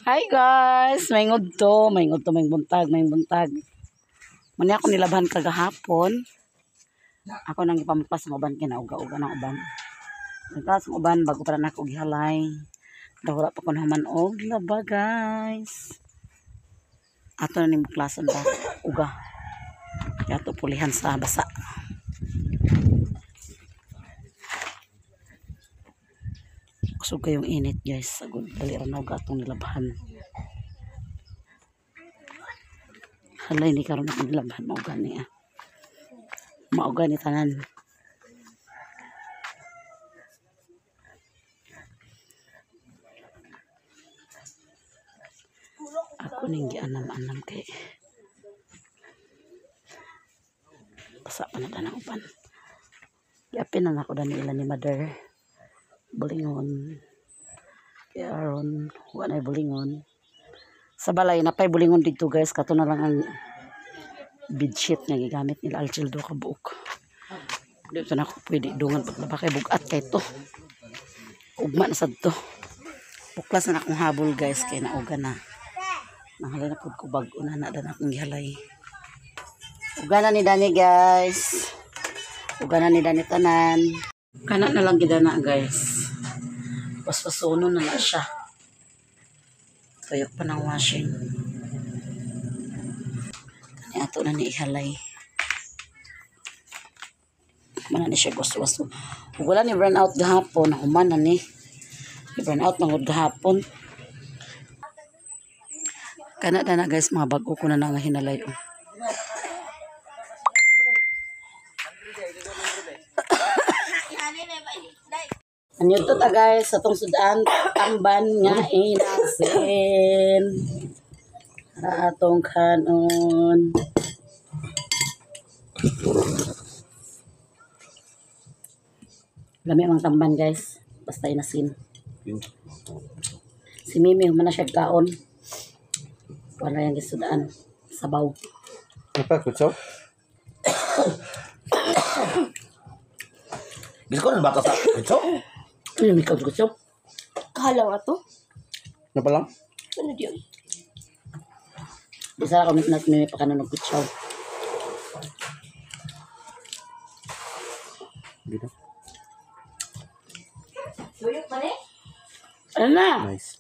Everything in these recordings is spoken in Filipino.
Hi guys! May ngudto, may buntag. Mani ako nilaban kagahapon. Ako nang ipampas ng uban kinauga-uga ng uban. Nagkas ng uban bago para na ako gihalay. Dawala pa ko naman og laba guys. Ato na ning buklasan ba uga. Kaya to pulihan sa basa. Kusog kayong init guys. Sagod dali ra na og atong nilabahan. Hala, hindi karon ako nilabahan mauga niya. Mauga ni tanan. Ako ning gianam-anam kay basa pa na tanang upan. Yapin na ako dani ila ni mother. Bulingon. Kaya aron wala bulingon. Sa balay napay bulingon dito guys, kato na lang ang bedsheet nga gigamit nila Alchildo ka buok. Dito na ako pwede dungan paglaba kay bugat kay to. Ugma na sad to. Buklas na akong habol guys kay nauga na. Nahalay na pud ko bag-o na dan akong gihalay. Uga na ni Dani guys. Uga na ni Dani tanan. Kana na lang gidana guys. Paspasono na siya. Tuyok pa ng washing. Kani ato na ni ihalay. Mana ni siya gusto-gusto. Wala ni burn out gahapon. Human na ni. Burn out ng gahapon. Kana na guys, mga bago ko na nga hinalay. Ano to ta guys, sa tong sudan, tamban nga inasin. Para atong kanon. Lami ang tamban guys, basta inasin. Si Mimi, humana siya kaon. Wala yung gisudaan, sabaw. Apa kutsaw? Bisa ko na bata sa kutsaw? Ano yung ikaw gusto? Kahalang ato? Ano pa lang? Ano diyan? Bisa ako na may pakanan ng kutsaw. Dito. Tuyok pa rin? Ano na? Nice.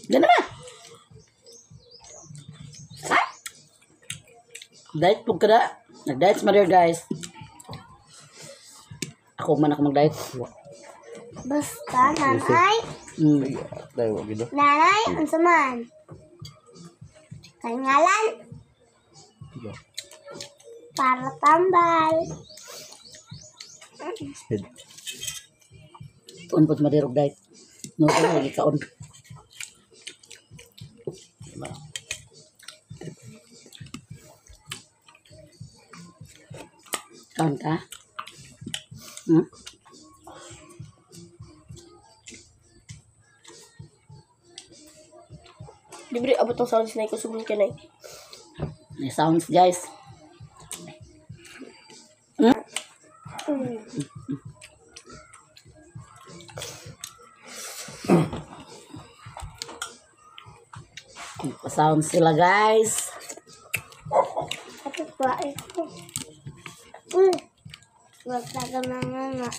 Diyan na ba? Diet po ka na. Nag-diet sa mother guys. Ako man ako mag-diet. Basta, nanay. Dahil wag gito. Nanay, ang saman. Kangalan. Para tambal. Speed. Tuon po sa mother og-diet. No, ko lagi kaon. Kaon ka? Libre abot ang sounds na ikusubong ka na. May sounds guys. Sounds sila guys. Ito pa ito. Basta ka na nga.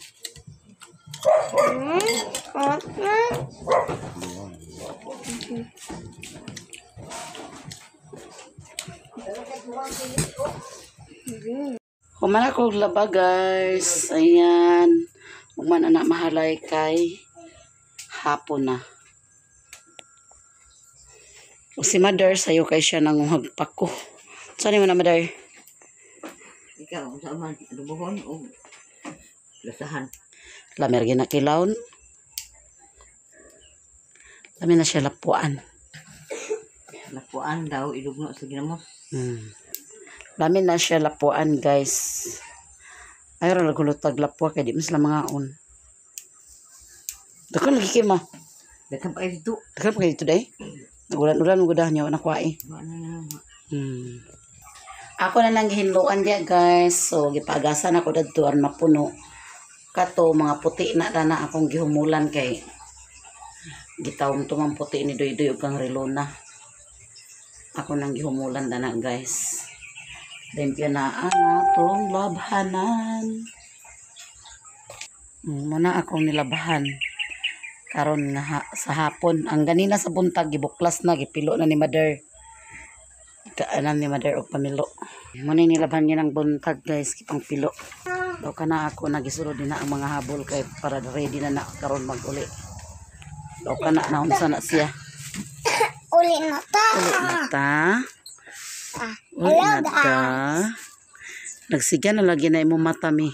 Humana ko laba guys. Ayan. Humana na mahalay kay hapon na. O si mother sayo kay siya nanguhag pa ko. Saan mo na mother? Ikaw, sa man, lubuhon o lasahan. Lamer ginakilaon. Lami na siya lapuan. Lapuan daw, ilugno sa ginamos. Lami na siya lapuan guys. Ayro nagulutag lapua kay di mas lamangaon. Dakan lagi kay ma. Dakan pa kayo dito. Dakan pa kay dito day. Nagulan-ulan mo gudah niya na kuwai. Wala na. Ako na lang gihinluan dia guys. So gipagasan ako dadtuan mapuno. Kato mga puti na dana akong gihumulan kay gitawom tumang puti ni Doydoy ug kang relona. Ako nang gihumulan dana guys. Limpyo na ang atong labhanan. Muna akong nilabahan. Karon nga sa hapon. Ang ganina sa buntag gibuklas na gipilo na ni Mother. Kaanan ni Mother og pamilo. Muna nilabahan niya ng buntag guys kipang pilo. Daw kana ako nagisulod din na ang mga habol kay para ready na karon mag-uli. Daw kana na unsa na siya. Uli na ta. Uli na ta. Uli na ta. Nagsiga na lagi na imo mata mi.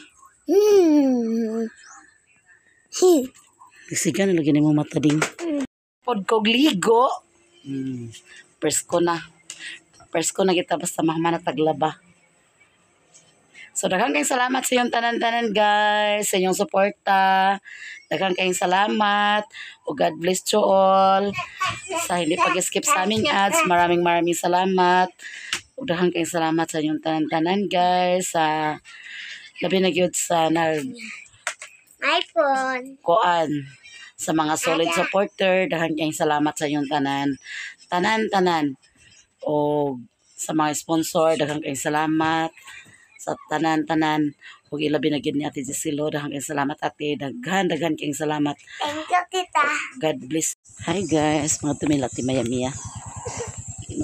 Nagsiga na lagi na imo mata ding. Pod kog ligo. Presko na. Presko na kita basta mahama na taglaba. So daghang kayong salamat sa inyong tanan-tanan guys, sa inyong suporta. Daghang kayong salamat. O God bless you all. Sa hindi pag-skip sa aming ads, maraming salamat. O daghang kayong salamat sa inyong tanan-tanan guys. Sa labi na gyud sa iPhone. kuan sa mga solid supporter. Daghang kayong salamat sa inyong tanan-tanan. O sa mga sponsor, daghang kayong salamat. Sa tanan-tanan, huwag ilabi na gid ni Ate Gisilo. Daghang kayong salamat ate. Daghan kayong salamat. Thank you, tita. God bless. Hi guys, mga tumilati maya-mia.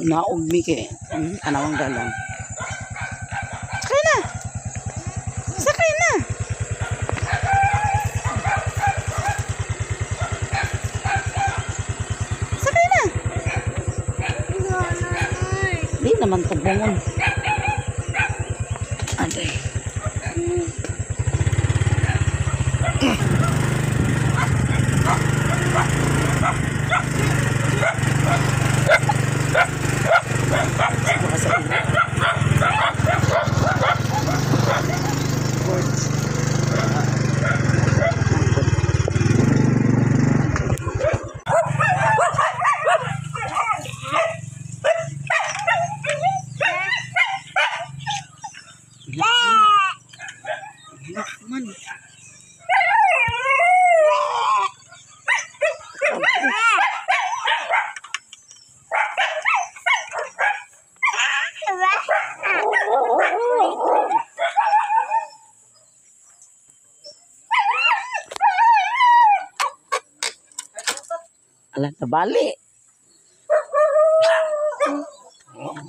Naog mi kay anawang dalang. Sakay na! Sakay na! Sakay na! Di naman tubungon. Aday. Man. Alah, nabali.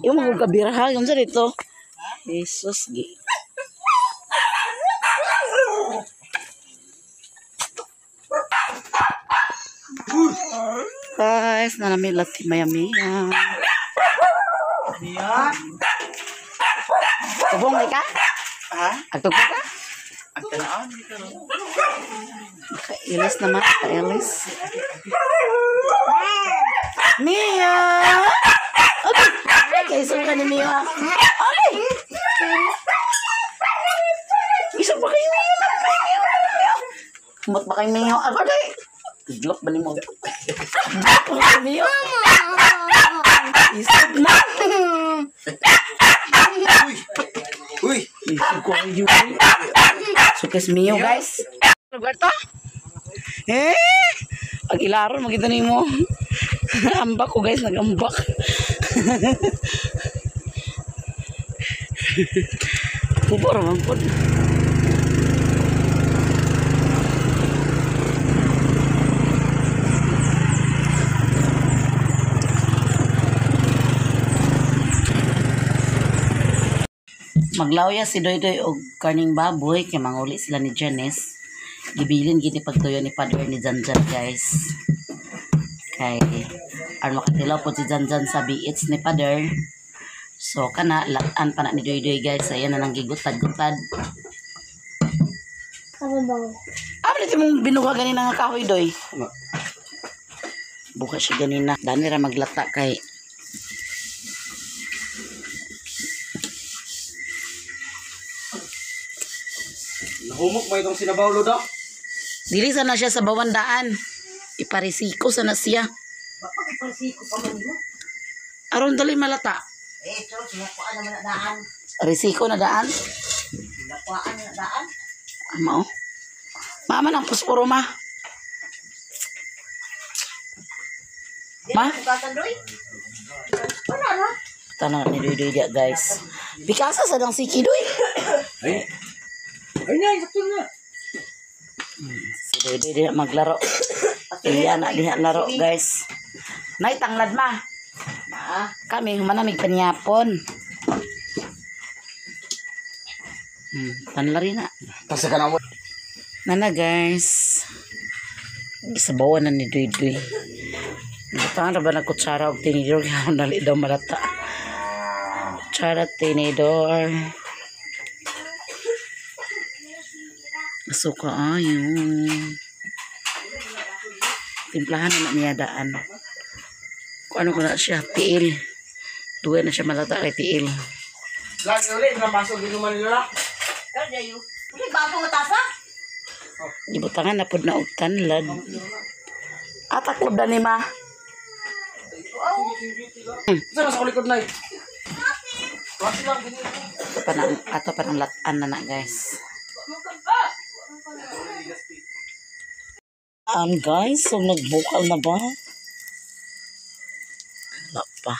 Yung mga kabiraha, yung sa dito. Jesus, gi. Guys, nanamilat si Maya-Mia. Tubong ka? Ha? Agtubong ka? Agtanaan. Kailis naman, kailis. Mia! Okay, okay, suka ni Mia. Okay. Isa pa kayo Mia? Kumot ba kayo Mia? Ako day. Tidlok ba ni mo? Mia? Isip na. Uy! Isip ko kayo. Sukes Mia guys. Lugar to? Pag ilaron, makita ni mo. Ambak ko guys, nag-ambak. Kubo naman po. Maglawya si Doydoy og karning baboy kay manguli sila ni Janice. Gibilin gini pagtuyo ni Father ni Janjan guys. Kay aron makatilaw po si Janjan sa biits ni Father. So kana latan pa na ni Doydoy guys. Ayan na nang gigutad-gutad. Ano ba? Dito mong binuha ganina nga kahoy Doy. Buka siya ganina. Dani ra maglata kay Nahumok ba itong sinabaw daw? dili sana siya sa bawandaan. Iparisiko sana siya. Bapak iparsiko pa man mo. Aron dali malata. Ito, sumukuan naman na daan. Risiko na daan. Nakuhaan na daan. Ama, oh. Mama ng pusporo, ma. Ma? Bukatan doy. Wala na. Tanong ni Doy dia, guys. Pikasa sa dang siki, Doy. Ay. Ay na, sakto na. Si Doy dia maglaro. Iya na diha laro, guys. Nay tanglad, ma. Ma. Kami manamig panyapon. Tanlari na. Tasa ka na mo. Nana, guys. Gisabawan na ni Doy Doy. Butangan na ba na kutsara o tinidor? Kaya nali daw malata. Kutsara, tinidor. Suka ayun. Timplahan na niya daan. Kung ano ko na siya, tiil. Duwe na siya malata kay tiil. Lagi ulit, napasok ginuman nila. Kada yu. Uli bago matasa. Gibutangan na pod na og tanlad. Ataklob na ni ma. Saan sa kulikod na eh? Kasi lang, ganyan. Ato pa ng latan na na, guys. Guys, so nagbukal na ba? Wala pa.